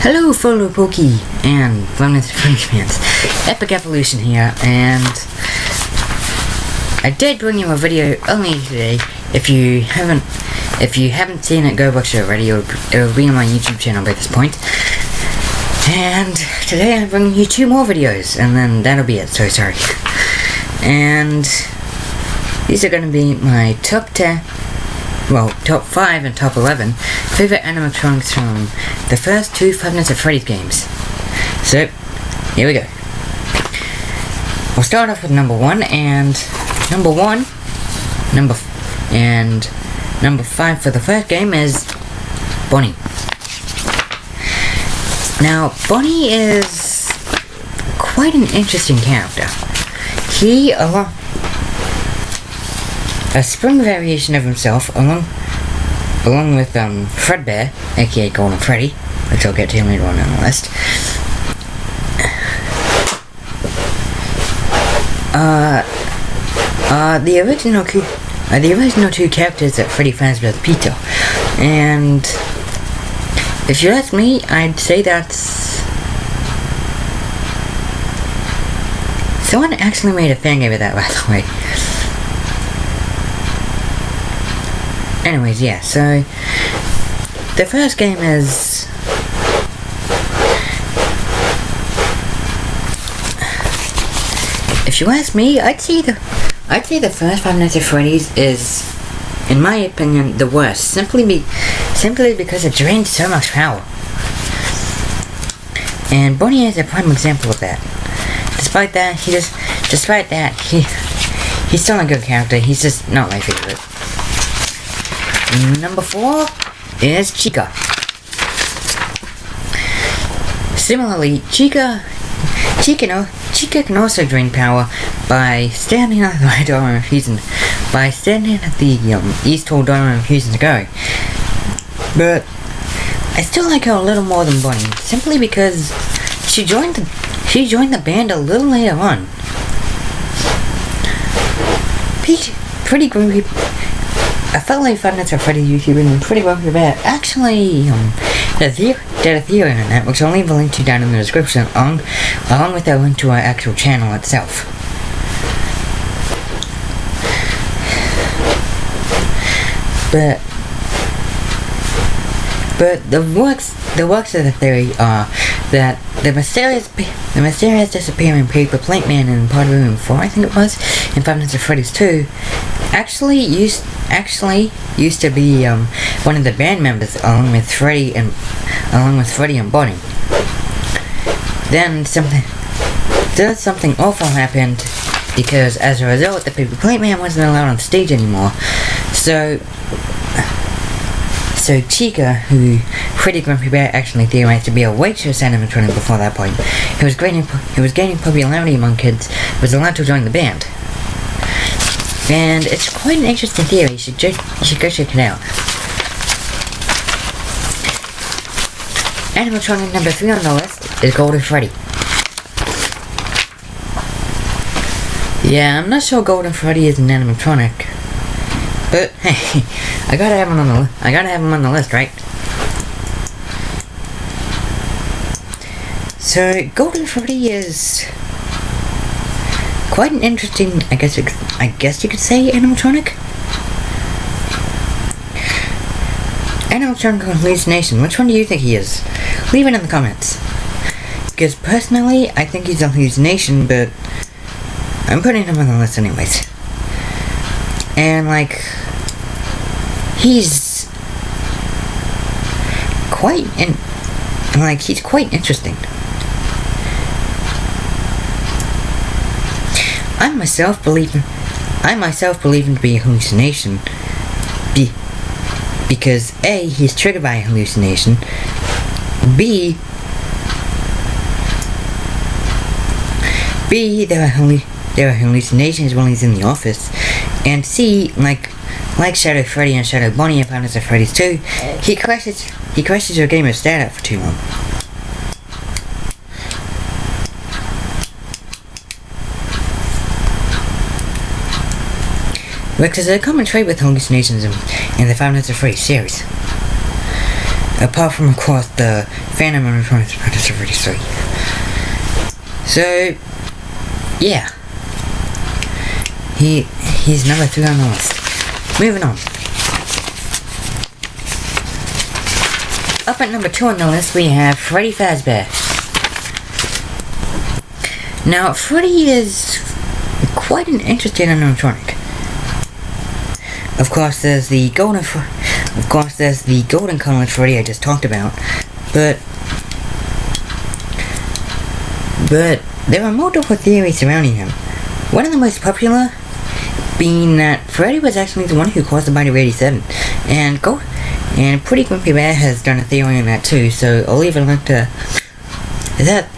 Hello fellow Pokey and FNAF fans, Epic Evolution here, and I did bring you a video earlier today. If you haven't seen it, go watch it already. It'll be on my YouTube channel by this point. And today I'm bringing you 2 more videos, and then that'll be it, so sorry. And these are going to be my top 5 and top 11 favorite animatronics from the first 2 Five Nights at Freddy's games. So, here we go. We'll start off with number 1, and number 5 for the first game is Bonnie. Now, Bonnie is quite an interesting character. He, a spring variation of himself, along with Fredbear, aka Golden Freddy, which I'll get to later on the list. The original 2 characters that Freddy Fazbear's Pizza, and if you ask me, I'd say that's... Someone actually made a fan game of that, by the way. Anyways, yeah, so the first game is if you ask me, I'd say the first Five Nights at Freddy's is, in my opinion, the worst, simply because it drains so much power. And Bonnie is a prime example of that. Despite that, he's still a good character. He's just not my favorite. Number 4 is Chica. Similarly, Chica can also drain power by standing at the right door and refusing, by standing at the east hall door and refusing to go. But I still like her a little more than Bonnie, simply because she joined the band a little later on. Pretty grumpy. A fellow Five Nights at Freddy's YouTuber and Pretty Grumpy Bear actually did a theory on that, which I'll leave a link to down in the description, along with a link to our actual channel itself. But the works of the theory are that the mysterious disappearing paper plate man in Part Room 4, I think it was, in Five Nights at Freddy's 2, actually used to be one of the band members, along with Freddy and Bonnie. Then something awful happened, because as a result, the paper plate man wasn't allowed on stage anymore. So Chica, who Pretty Grumpy Bear actually theorized to be a waitress animatronic before that point, who was gaining popularity among kids, was allowed to join the band. And it's quite an interesting theory. You should go check it out. Animatronic number 3 on the list is Golden Freddy. Yeah, I'm not sure Golden Freddy is an animatronic, but hey, I gotta have him on the list, right? So Golden Freddy is quite an interesting, I guess you could say, animatronic. Animatronic or hallucination, which one do you think he is? Leave it in the comments. Because personally, I think he's a hallucination, but I'm putting him on the list anyways. And he's quite interesting. I myself believe him to be a hallucination, because A, he's triggered by a hallucination, B, there are hallucinations while he's in the office, and C, like Shadow Freddy and Shadow Bonnie in Five Nights at Freddy's 2, he crashes your game of startup for too long. Because there's a common trait with hallucinations in the Five Nights at Freddy's series. Apart from, of course, the Phantom Animatronics practice of Freddy 3. So, yeah. He's number 3 on the list. Moving on. Up at number 2 on the list, we have Freddy Fazbear. Now, Freddy is quite an interesting animatronic. Of course, there's the golden colored Freddy I just talked about, but there are multiple theories surrounding him. One of the most popular being that Freddy was actually the one who caused the bite of 87, and Pretty Grumpy Bear has done a theory on that too. So I'll leave a link to that.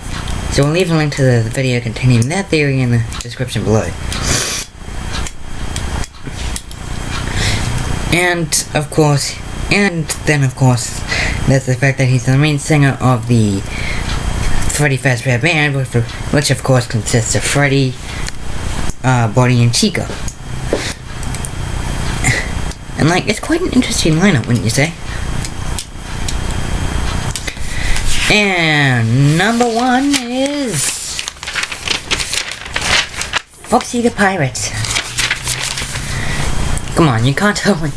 So I'll leave a link to the video containing that theory in the description below. And then of course, there's the fact that he's the main singer of the Freddy Fazbear Band, which of course consists of Freddy, Bonnie, and Chica. And like, it's quite an interesting lineup, wouldn't you say? And number 1 is Foxy the Pirate. Come on, you can't tell me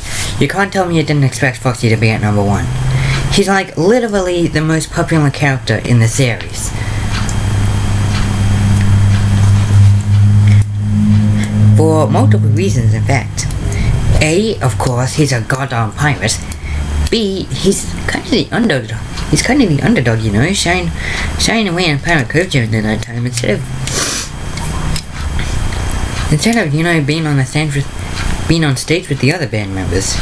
you didn't expect Foxy to be at number 1. He's like literally the most popular character in the series. For multiple reasons, in fact. A, of course, he's a goddamn pirate. B, he's kind of the underdog. He's kind of the underdog, you know, shying away in Pirate Cove during the night time instead of you know being on stage with the other band members.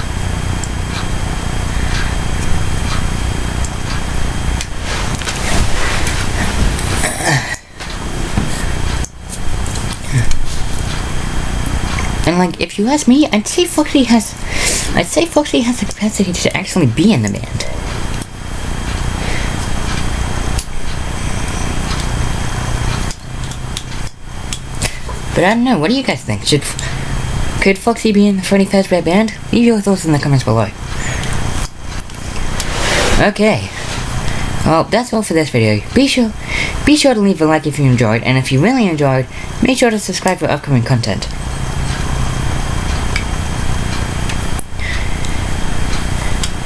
And like, if you ask me, I'd say Foxy has the capacity to actually be in the band. But I don't know, what do you guys think? Could Foxy be in the Freddy Fazbear Band? Leave your thoughts in the comments below. Okay. Well, that's all for this video. Be sure to leave a like if you enjoyed, and if you really enjoyed, make sure to subscribe for upcoming content.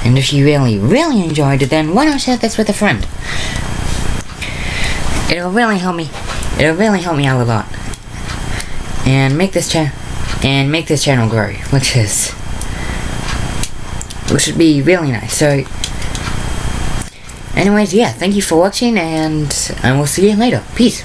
And if you really enjoyed it, then why not share this with a friend? It'll really help me out a lot. And make this channel grow, which would be really nice. So anyways, yeah, thank you for watching, and I will see you later. Peace.